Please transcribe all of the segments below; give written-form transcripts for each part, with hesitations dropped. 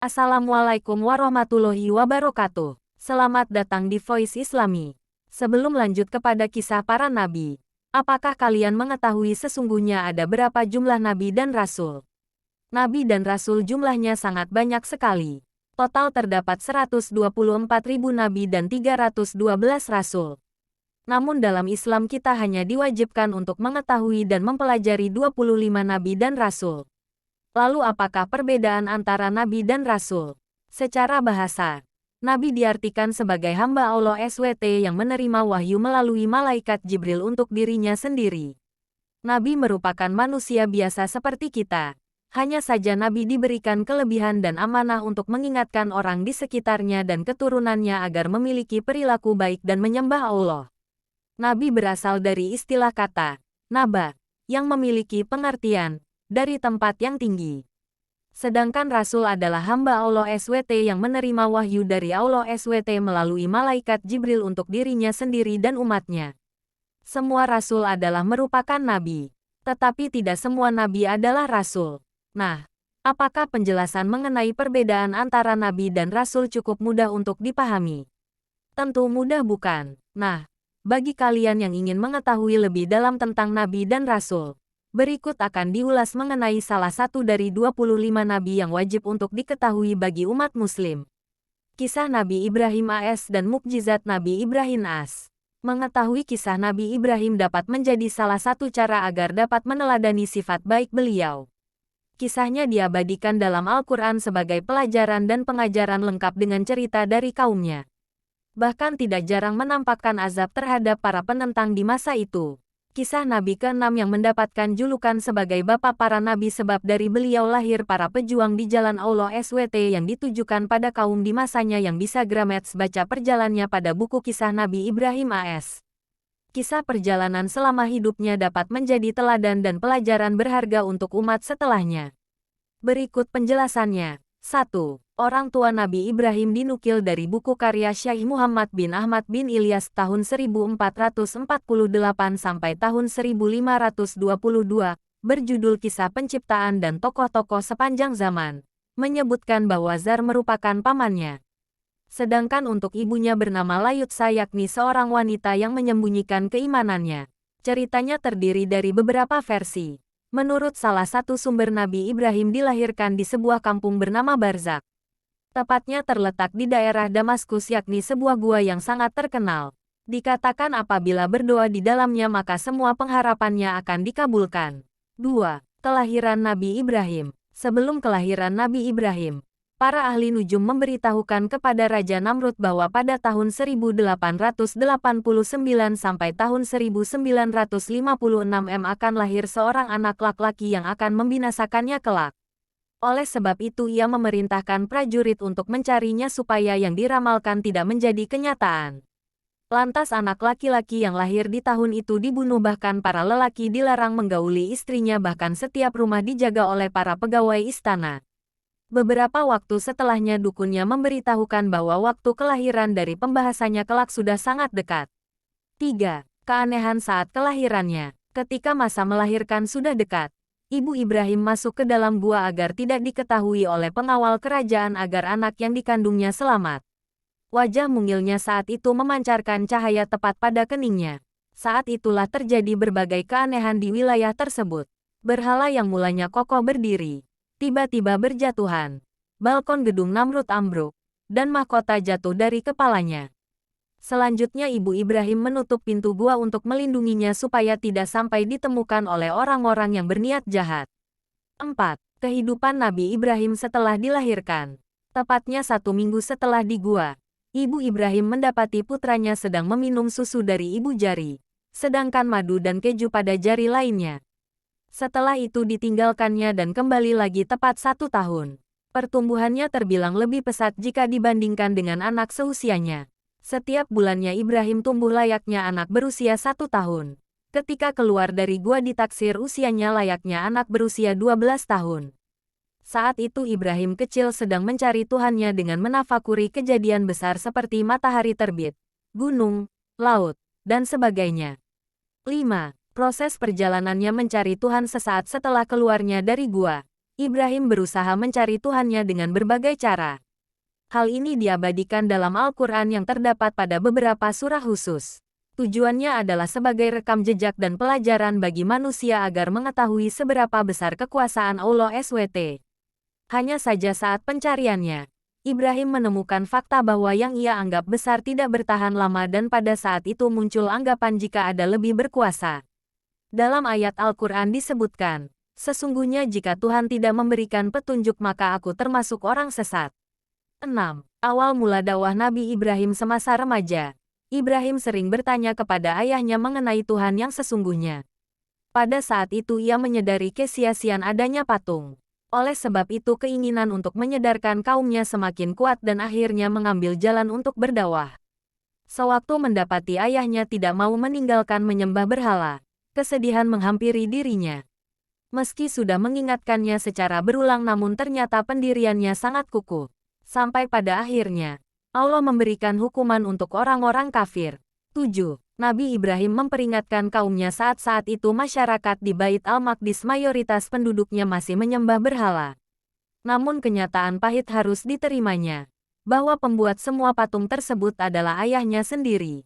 Assalamualaikum warahmatullahi wabarakatuh. Selamat datang di Voice Islami. Sebelum lanjut kepada kisah para nabi, apakah kalian mengetahui sesungguhnya ada berapa jumlah nabi dan rasul? Nabi dan rasul jumlahnya sangat banyak sekali. Total terdapat 124.000 nabi dan 312 rasul. Namun dalam Islam kita hanya diwajibkan untuk mengetahui dan mempelajari 25 nabi dan rasul. Lalu apakah perbedaan antara nabi dan rasul? Secara bahasa, nabi diartikan sebagai hamba Allah SWT yang menerima wahyu melalui malaikat Jibril untuk dirinya sendiri. Nabi merupakan manusia biasa seperti kita. Hanya saja nabi diberikan kelebihan dan amanah untuk mengingatkan orang di sekitarnya dan keturunannya agar memiliki perilaku baik dan menyembah Allah. Nabi berasal dari istilah kata naba, yang memiliki pengertian dari tempat yang tinggi. Sedangkan Rasul adalah hamba Allah SWT yang menerima wahyu dari Allah SWT melalui malaikat Jibril untuk dirinya sendiri dan umatnya. Semua Rasul adalah merupakan nabi, tetapi tidak semua nabi adalah Rasul. Nah, apakah penjelasan mengenai perbedaan antara nabi dan Rasul cukup mudah untuk dipahami? Tentu mudah bukan? Nah, bagi kalian yang ingin mengetahui lebih dalam tentang nabi dan Rasul, berikut akan diulas mengenai salah satu dari 25 nabi yang wajib untuk diketahui bagi umat muslim. Kisah Nabi Ibrahim AS dan mukjizat Nabi Ibrahim AS. Mengetahui kisah Nabi Ibrahim dapat menjadi salah satu cara agar dapat meneladani sifat baik beliau. Kisahnya diabadikan dalam Al-Quran sebagai pelajaran dan pengajaran lengkap dengan cerita dari kaumnya. Bahkan tidak jarang menampakkan azab terhadap para penentang di masa itu. Kisah Nabi ke-6 yang mendapatkan julukan sebagai Bapak para Nabi sebab dari beliau lahir para pejuang di jalan Allah SWT yang ditujukan pada kaum di masanya yang bisa Gramets baca perjalanannya pada buku kisah Nabi Ibrahim AS. Kisah perjalanan selama hidupnya dapat menjadi teladan dan pelajaran berharga untuk umat setelahnya. Berikut penjelasannya. 1. Orang tua Nabi Ibrahim dinukil dari buku karya Syekh Muhammad bin Ahmad bin Ilyas tahun 1448 sampai tahun 1522, berjudul Kisah Penciptaan dan Tokoh-tokoh Sepanjang Zaman, menyebutkan bahwa Zar merupakan pamannya. Sedangkan untuk ibunya bernama Layutsa yakni seorang wanita yang menyembunyikan keimanannya. Ceritanya terdiri dari beberapa versi. Menurut salah satu sumber Nabi Ibrahim dilahirkan di sebuah kampung bernama Barzak. Tepatnya terletak di daerah Damaskus yakni sebuah gua yang sangat terkenal. Dikatakan apabila berdoa di dalamnya maka semua pengharapannya akan dikabulkan. 2. Kelahiran Nabi Ibrahim. Sebelum kelahiran Nabi Ibrahim, para ahli nujum memberitahukan kepada Raja Namrud bahwa pada tahun 1889 sampai tahun 1956 akan lahir seorang anak laki-laki yang akan membinasakannya kelak. Oleh sebab itu ia memerintahkan prajurit untuk mencarinya supaya yang diramalkan tidak menjadi kenyataan. Lantas anak laki-laki yang lahir di tahun itu dibunuh bahkan para lelaki dilarang menggauli istrinya bahkan setiap rumah dijaga oleh para pegawai istana. Beberapa waktu setelahnya dukunnya memberitahukan bahwa waktu kelahiran dari pembahasannya kelak sudah sangat dekat. 3. Keanehan saat kelahirannya. Ketika masa melahirkan sudah dekat, Ibu Ibrahim masuk ke dalam gua agar tidak diketahui oleh pengawal kerajaan agar anak yang dikandungnya selamat. Wajah mungilnya saat itu memancarkan cahaya tepat pada keningnya. Saat itulah terjadi berbagai keanehan di wilayah tersebut. Berhala yang mulanya kokoh berdiri, tiba-tiba berjatuhan. Balkon gedung Namrud ambruk, dan mahkota jatuh dari kepalanya. Selanjutnya Ibu Ibrahim menutup pintu gua untuk melindunginya supaya tidak sampai ditemukan oleh orang-orang yang berniat jahat. 4. Kehidupan Nabi Ibrahim setelah dilahirkan. Tepatnya 1 minggu setelah di gua, Ibu Ibrahim mendapati putranya sedang meminum susu dari ibu jari, sedangkan madu dan keju pada jari lainnya. Setelah itu ditinggalkannya dan kembali lagi tepat 1 tahun. Pertumbuhannya terbilang lebih pesat jika dibandingkan dengan anak seusianya. Setiap bulannya Ibrahim tumbuh layaknya anak berusia 1 tahun. Ketika keluar dari gua ditaksir usianya layaknya anak berusia 12 tahun. Saat itu Ibrahim kecil sedang mencari Tuhannya dengan menafakuri kejadian besar seperti matahari terbit, gunung, laut, dan sebagainya. 5. Proses perjalanannya mencari Tuhan sesaat setelah keluarnya dari gua. Ibrahim berusaha mencari Tuhannya dengan berbagai cara. Hal ini diabadikan dalam Al-Quran yang terdapat pada beberapa surah khusus. Tujuannya adalah sebagai rekam jejak dan pelajaran bagi manusia agar mengetahui seberapa besar kekuasaan Allah SWT. Hanya saja saat pencariannya, Ibrahim menemukan fakta bahwa yang ia anggap besar tidak bertahan lama dan pada saat itu muncul anggapan jika ada lebih berkuasa. Dalam ayat Al-Quran disebutkan, sesungguhnya jika Tuhan tidak memberikan petunjuk maka aku termasuk orang sesat. 6. Awal mula dakwah Nabi Ibrahim semasa remaja. Ibrahim sering bertanya kepada ayahnya mengenai Tuhan yang sesungguhnya. Pada saat itu ia menyadari kesia-siaan adanya patung. Oleh sebab itu keinginan untuk menyadarkan kaumnya semakin kuat dan akhirnya mengambil jalan untuk berdakwah. Sewaktu mendapati ayahnya tidak mau meninggalkan menyembah berhala, kesedihan menghampiri dirinya. Meski sudah mengingatkannya secara berulang namun ternyata pendiriannya sangat kukuh. Sampai pada akhirnya, Allah memberikan hukuman untuk orang-orang kafir. 7. Nabi Ibrahim memperingatkan kaumnya saat itu masyarakat di Bait Al-Maqdis mayoritas penduduknya masih menyembah berhala. Namun kenyataan pahit harus diterimanya, bahwa pembuat semua patung tersebut adalah ayahnya sendiri.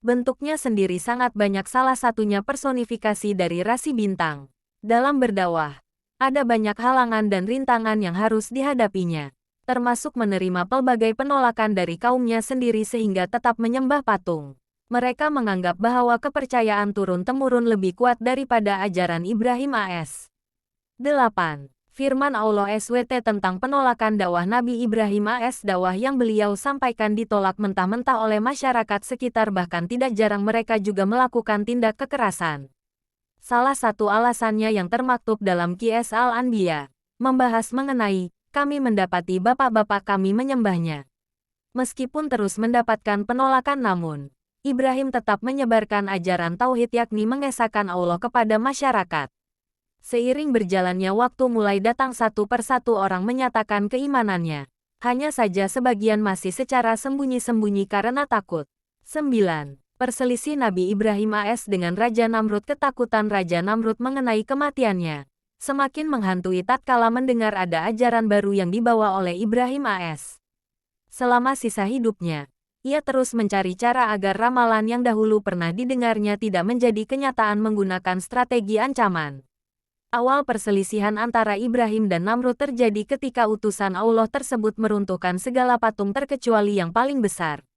Bentuknya sendiri sangat banyak, salah satunya personifikasi dari rasi bintang. Dalam berdakwah, ada banyak halangan dan rintangan yang harus dihadapinya, termasuk menerima pelbagai penolakan dari kaumnya sendiri sehingga tetap menyembah patung. Mereka menganggap bahwa kepercayaan turun-temurun lebih kuat daripada ajaran Ibrahim AS. 8. Firman Allah SWT tentang penolakan dakwah Nabi Ibrahim AS. Dakwah yang beliau sampaikan ditolak mentah-mentah oleh masyarakat sekitar, bahkan tidak jarang mereka juga melakukan tindak kekerasan. Salah satu alasannya yang termaktub dalam Qiyas Al-Anbiya, membahas mengenai kami mendapati bapak-bapak kami menyembahnya. Meskipun terus mendapatkan penolakan namun, Ibrahim tetap menyebarkan ajaran tauhid yakni mengesahkan Allah kepada masyarakat. Seiring berjalannya waktu mulai datang satu persatu orang menyatakan keimanannya. Hanya saja sebagian masih secara sembunyi-sembunyi karena takut. 9. Perselisih Nabi Ibrahim AS dengan Raja Namrud. Ketakutan Raja Namrud mengenai kematiannya semakin menghantui tatkala mendengar ada ajaran baru yang dibawa oleh Ibrahim AS. Selama sisa hidupnya, ia terus mencari cara agar ramalan yang dahulu pernah didengarnya tidak menjadi kenyataan menggunakan strategi ancaman. Awal perselisihan antara Ibrahim dan Namrud terjadi ketika utusan Allah tersebut meruntuhkan segala patung terkecuali yang paling besar.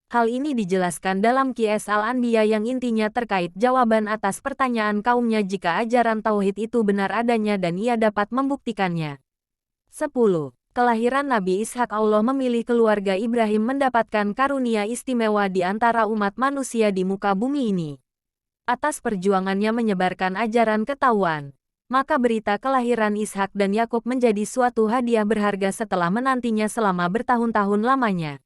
Hal ini dijelaskan dalam Qiyas Al-Anbiya yang intinya terkait jawaban atas pertanyaan kaumnya jika ajaran tauhid itu benar adanya dan ia dapat membuktikannya. 10. Kelahiran Nabi Ishak. Allah memilih keluarga Ibrahim mendapatkan karunia istimewa di antara umat manusia di muka bumi ini. Atas perjuangannya menyebarkan ajaran ketahuan, maka berita kelahiran Ishak dan Yakub menjadi suatu hadiah berharga setelah menantinya selama bertahun-tahun lamanya.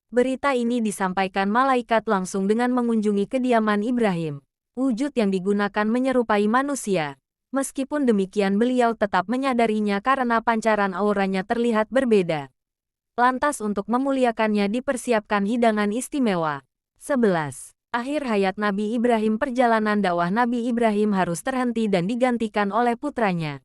Berita ini disampaikan malaikat langsung dengan mengunjungi kediaman Ibrahim. Wujud yang digunakan menyerupai manusia. Meskipun demikian beliau tetap menyadarinya karena pancaran auranya terlihat berbeda. Lantas untuk memuliakannya dipersiapkan hidangan istimewa. 11. Akhir hayat Nabi Ibrahim. Perjalanan dakwah Nabi Ibrahim harus terhenti dan digantikan oleh putranya.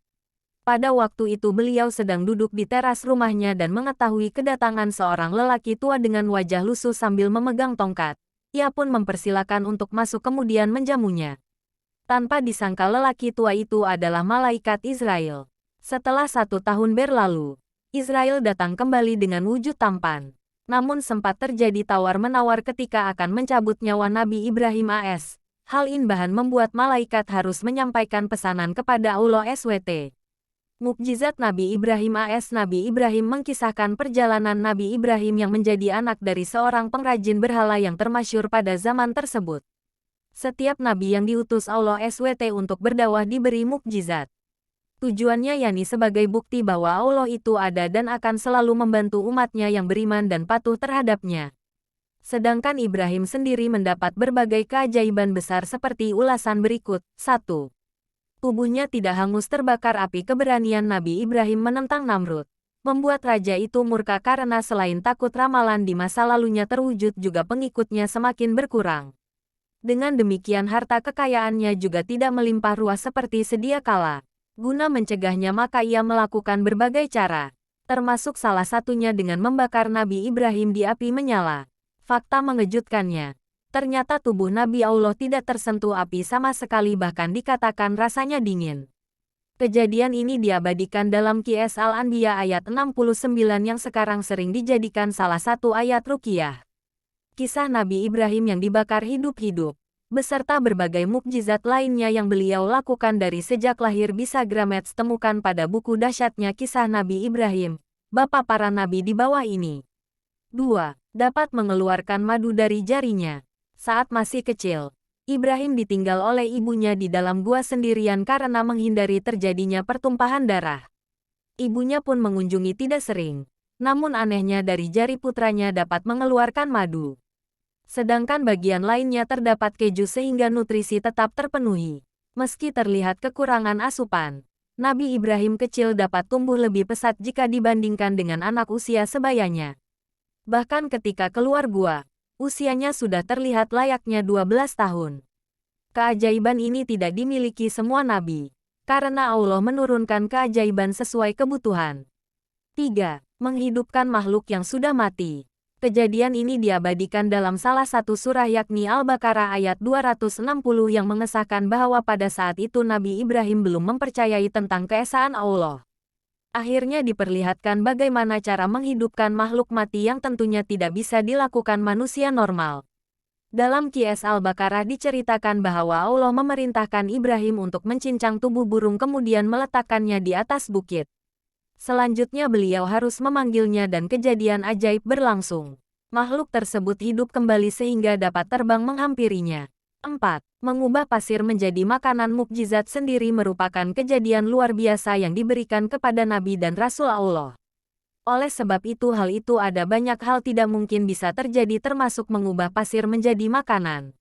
Pada waktu itu beliau sedang duduk di teras rumahnya dan mengetahui kedatangan seorang lelaki tua dengan wajah lusuh sambil memegang tongkat. Ia pun mempersilakan untuk masuk kemudian menjamunya. Tanpa disangka lelaki tua itu adalah malaikat Israel. Setelah 1 tahun berlalu, Israel datang kembali dengan wujud tampan. Namun sempat terjadi tawar-menawar ketika akan mencabut nyawa Nabi Ibrahim AS. Hal ini bahan membuat malaikat harus menyampaikan pesanan kepada Allah SWT. Mukjizat Nabi Ibrahim AS. Nabi Ibrahim mengkisahkan perjalanan Nabi Ibrahim yang menjadi anak dari seorang pengrajin berhala yang termasyhur pada zaman tersebut. Setiap nabi yang diutus Allah SWT untuk berdakwah diberi mukjizat. Tujuannya yakni sebagai bukti bahwa Allah itu ada dan akan selalu membantu umatnya yang beriman dan patuh terhadapnya. Sedangkan Ibrahim sendiri mendapat berbagai keajaiban besar seperti ulasan berikut. 1. Tubuhnya tidak hangus terbakar api. Keberanian Nabi Ibrahim menentang Namrud membuat raja itu murka karena selain takut ramalan di masa lalunya terwujud juga pengikutnya semakin berkurang. Dengan demikian harta kekayaannya juga tidak melimpah ruah seperti sedia kala. Guna mencegahnya maka ia melakukan berbagai cara, termasuk salah satunya dengan membakar Nabi Ibrahim di api menyala. Fakta mengejutkannya, ternyata tubuh Nabi Allah tidak tersentuh api sama sekali, bahkan dikatakan rasanya dingin. Kejadian ini diabadikan dalam Qiyas Al-Anbiya ayat 69 yang sekarang sering dijadikan salah satu ayat ruqyah. Kisah Nabi Ibrahim yang dibakar hidup-hidup, beserta berbagai mukjizat lainnya yang beliau lakukan dari sejak lahir bisa Gramet temukan pada buku dahsyatnya Kisah Nabi Ibrahim, Bapa para Nabi di bawah ini. 2. Dapat mengeluarkan madu dari jarinya. Saat masih kecil, Ibrahim ditinggal oleh ibunya di dalam gua sendirian karena menghindari terjadinya pertumpahan darah. Ibunya pun mengunjungi tidak sering, namun anehnya dari jari putranya dapat mengeluarkan madu. Sedangkan bagian lainnya terdapat keju sehingga nutrisi tetap terpenuhi. Meski terlihat kekurangan asupan, Nabi Ibrahim kecil dapat tumbuh lebih pesat jika dibandingkan dengan anak usia sebayanya. Bahkan ketika keluar gua, usianya sudah terlihat layaknya 12 tahun. Keajaiban ini tidak dimiliki semua nabi, karena Allah menurunkan keajaiban sesuai kebutuhan. 3. Menghidupkan makhluk yang sudah mati. Kejadian ini diabadikan dalam salah satu surah yakni Al-Baqarah ayat 260 yang mengesahkan bahwa pada saat itu Nabi Ibrahim belum mempercayai tentang keesaan Allah. Akhirnya diperlihatkan bagaimana cara menghidupkan makhluk mati yang tentunya tidak bisa dilakukan manusia normal. Dalam Qiyas Al-Baqarah diceritakan bahwa Allah memerintahkan Ibrahim untuk mencincang tubuh burung kemudian meletakkannya di atas bukit. Selanjutnya beliau harus memanggilnya dan kejadian ajaib berlangsung. Makhluk tersebut hidup kembali sehingga dapat terbang menghampirinya. 4. Mengubah pasir menjadi makanan mukjizat sendiri merupakan kejadian luar biasa yang diberikan kepada Nabi dan Rasul Allah. Oleh sebab itu hal itu ada banyak hal tidak mungkin bisa terjadi termasuk mengubah pasir menjadi makanan.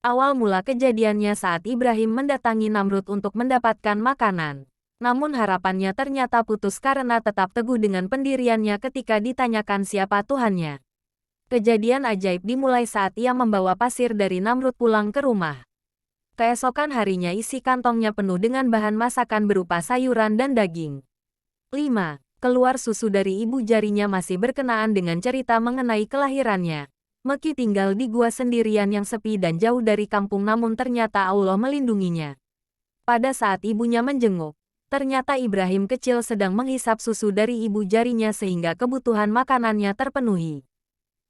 Awal mula kejadiannya saat Ibrahim mendatangi Namrud untuk mendapatkan makanan. Namun harapannya ternyata putus karena tetap teguh dengan pendiriannya ketika ditanyakan siapa Tuhannya. Kejadian ajaib dimulai saat ia membawa pasir dari Namrud pulang ke rumah. Keesokan harinya isi kantongnya penuh dengan bahan masakan berupa sayuran dan daging. 5. Keluar susu dari ibu jarinya masih berkenaan dengan cerita mengenai kelahirannya. Meski tinggal di gua sendirian yang sepi dan jauh dari kampung namun ternyata Allah melindunginya. Pada saat ibunya menjenguk, ternyata Ibrahim kecil sedang menghisap susu dari ibu jarinya sehingga kebutuhan makanannya terpenuhi.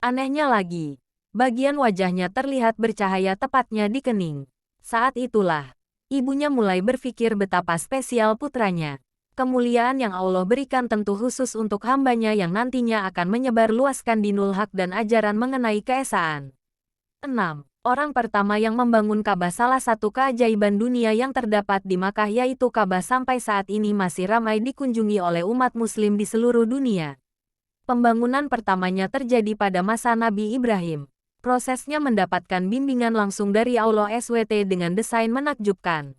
Anehnya lagi, bagian wajahnya terlihat bercahaya tepatnya di kening. Saat itulah, ibunya mulai berpikir betapa spesial putranya. Kemuliaan yang Allah berikan tentu khusus untuk hambanya yang nantinya akan menyebar luaskan dinul haq dan ajaran mengenai keesaan. 6. Orang pertama yang membangun Ka'bah salah satu keajaiban dunia yang terdapat di Makkah yaitu Ka'bah sampai saat ini masih ramai dikunjungi oleh umat muslim di seluruh dunia. Pembangunan pertamanya terjadi pada masa Nabi Ibrahim. Prosesnya mendapatkan bimbingan langsung dari Allah SWT dengan desain menakjubkan.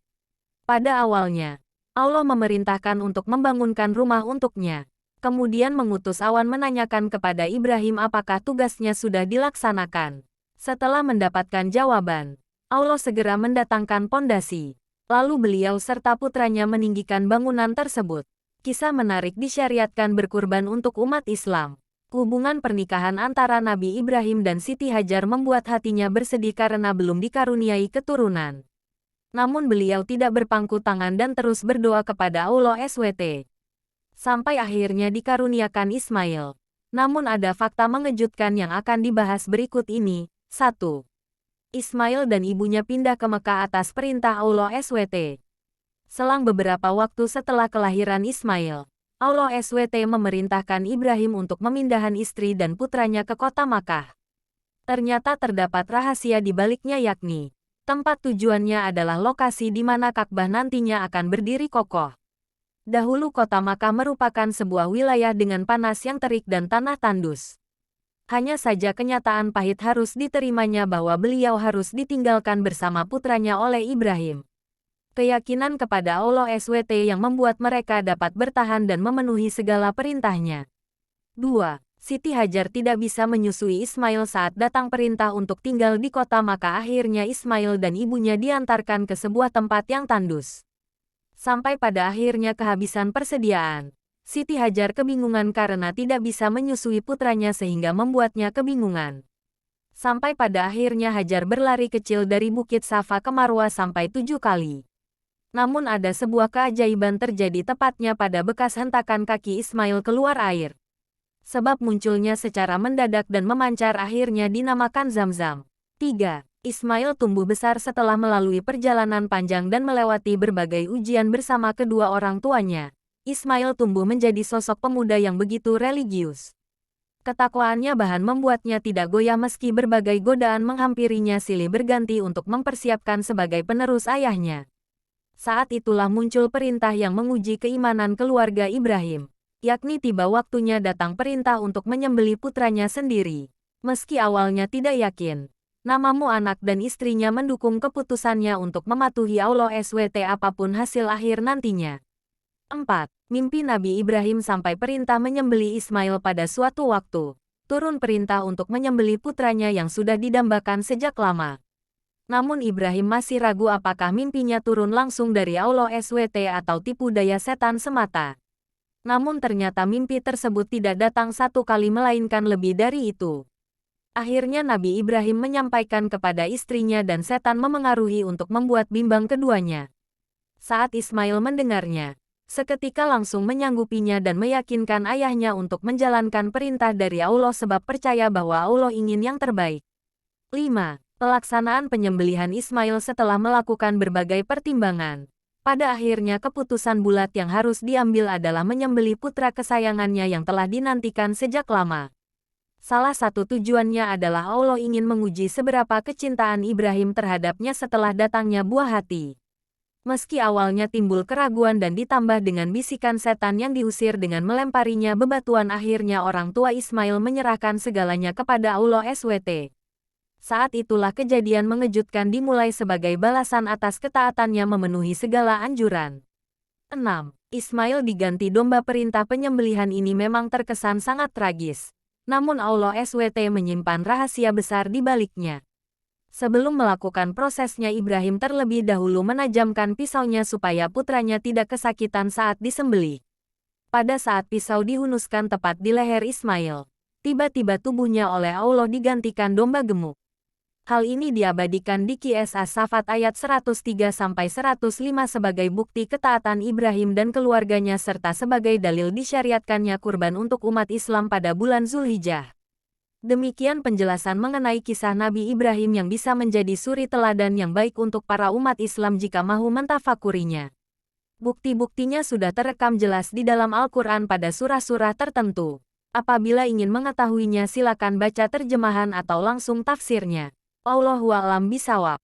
Pada awalnya, Allah memerintahkan untuk membangunkan rumah untuknya. Kemudian mengutus awan menanyakan kepada Ibrahim apakah tugasnya sudah dilaksanakan. Setelah mendapatkan jawaban, Allah segera mendatangkan pondasi. Lalu beliau serta putranya meninggikan bangunan tersebut. Kisah menarik disyariatkan berkurban untuk umat Islam. Hubungan pernikahan antara Nabi Ibrahim dan Siti Hajar membuat hatinya bersedih karena belum dikaruniai keturunan. Namun beliau tidak berpangku tangan dan terus berdoa kepada Allah SWT. Sampai akhirnya dikaruniakan Ismail. Namun ada fakta mengejutkan yang akan dibahas berikut ini. 1. Ismail dan ibunya pindah ke Mekah atas perintah Allah SWT. Selang beberapa waktu setelah kelahiran Ismail, Allah SWT memerintahkan Ibrahim untuk memindahkan istri dan putranya ke kota Makkah. Ternyata terdapat rahasia di baliknya yakni, tempat tujuannya adalah lokasi di mana Ka'bah nantinya akan berdiri kokoh. Dahulu kota Makkah merupakan sebuah wilayah dengan panas yang terik dan tanah tandus. Hanya saja kenyataan pahit harus diterimanya bahwa beliau harus ditinggalkan bersama putranya oleh Ibrahim. Keyakinan kepada Allah SWT yang membuat mereka dapat bertahan dan memenuhi segala perintahnya. 2. Siti Hajar tidak bisa menyusui Ismail saat datang perintah untuk tinggal di kota maka akhirnya Ismail dan ibunya diantarkan ke sebuah tempat yang tandus. Sampai pada akhirnya kehabisan persediaan. Siti Hajar kebingungan karena tidak bisa menyusui putranya sehingga membuatnya kebingungan. Sampai pada akhirnya Hajar berlari kecil dari Bukit Safa ke Marwah sampai 7 kali. Namun ada sebuah keajaiban terjadi tepatnya pada bekas hentakan kaki Ismail keluar air. Sebab munculnya secara mendadak dan memancar akhirnya dinamakan Zam-Zam. 3. Ismail tumbuh besar setelah melalui perjalanan panjang dan melewati berbagai ujian bersama kedua orang tuanya. Ismail tumbuh menjadi sosok pemuda yang begitu religius. Ketakwaannya bahkan membuatnya tidak goyah meski berbagai godaan menghampirinya silih berganti untuk mempersiapkan sebagai penerus ayahnya. Saat itulah muncul perintah yang menguji keimanan keluarga Ibrahim, yakni tiba waktunya datang perintah untuk menyembelih putranya sendiri. Meski awalnya tidak yakin, namamu anak dan istrinya mendukung keputusannya untuk mematuhi Allah SWT apapun hasil akhir nantinya. 4. Mimpi Nabi Ibrahim sampai perintah menyembelih Ismail pada suatu waktu. Turun perintah untuk menyembelih putranya yang sudah didambakan sejak lama. Namun Ibrahim masih ragu apakah mimpinya turun langsung dari Allah SWT atau tipu daya setan semata. Namun ternyata mimpi tersebut tidak datang satu kali melainkan lebih dari itu. Akhirnya Nabi Ibrahim menyampaikan kepada istrinya dan setan memengaruhi untuk membuat bimbang keduanya. Saat Ismail mendengarnya, seketika langsung menyanggupinya dan meyakinkan ayahnya untuk menjalankan perintah dari Allah sebab percaya bahwa Allah ingin yang terbaik. 5. Pelaksanaan penyembelihan Ismail setelah melakukan berbagai pertimbangan. Pada akhirnya keputusan bulat yang harus diambil adalah menyembelih putra kesayangannya yang telah dinantikan sejak lama. Salah satu tujuannya adalah Allah ingin menguji seberapa kecintaan Ibrahim terhadapnya setelah datangnya buah hati. Meski awalnya timbul keraguan dan ditambah dengan bisikan setan yang diusir dengan melemparinya bebatuan, akhirnya orang tua Ismail menyerahkan segalanya kepada Allah SWT. Saat itulah kejadian mengejutkan dimulai sebagai balasan atas ketaatannya memenuhi segala anjuran. 6. Ismail diganti domba. Perintah penyembelihan ini memang terkesan sangat tragis. Namun Allah SWT menyimpan rahasia besar di baliknya. Sebelum melakukan prosesnya, Ibrahim terlebih dahulu menajamkan pisaunya supaya putranya tidak kesakitan saat disembelih. Pada saat pisau dihunuskan tepat di leher Ismail, tiba-tiba tubuhnya oleh Allah digantikan domba gemuk. Hal ini diabadikan di Qiyas As-Safat ayat 103-105 sebagai bukti ketaatan Ibrahim dan keluarganya serta sebagai dalil disyariatkannya kurban untuk umat Islam pada bulan Zulhijjah. Demikian penjelasan mengenai kisah Nabi Ibrahim yang bisa menjadi suri teladan yang baik untuk para umat Islam jika mahu mentafakurinya. Bukti-buktinya sudah terekam jelas di dalam Al-Quran pada surah-surah tertentu. Apabila ingin mengetahuinya silakan baca terjemahan atau langsung tafsirnya. Wallahu a'lam bishawab.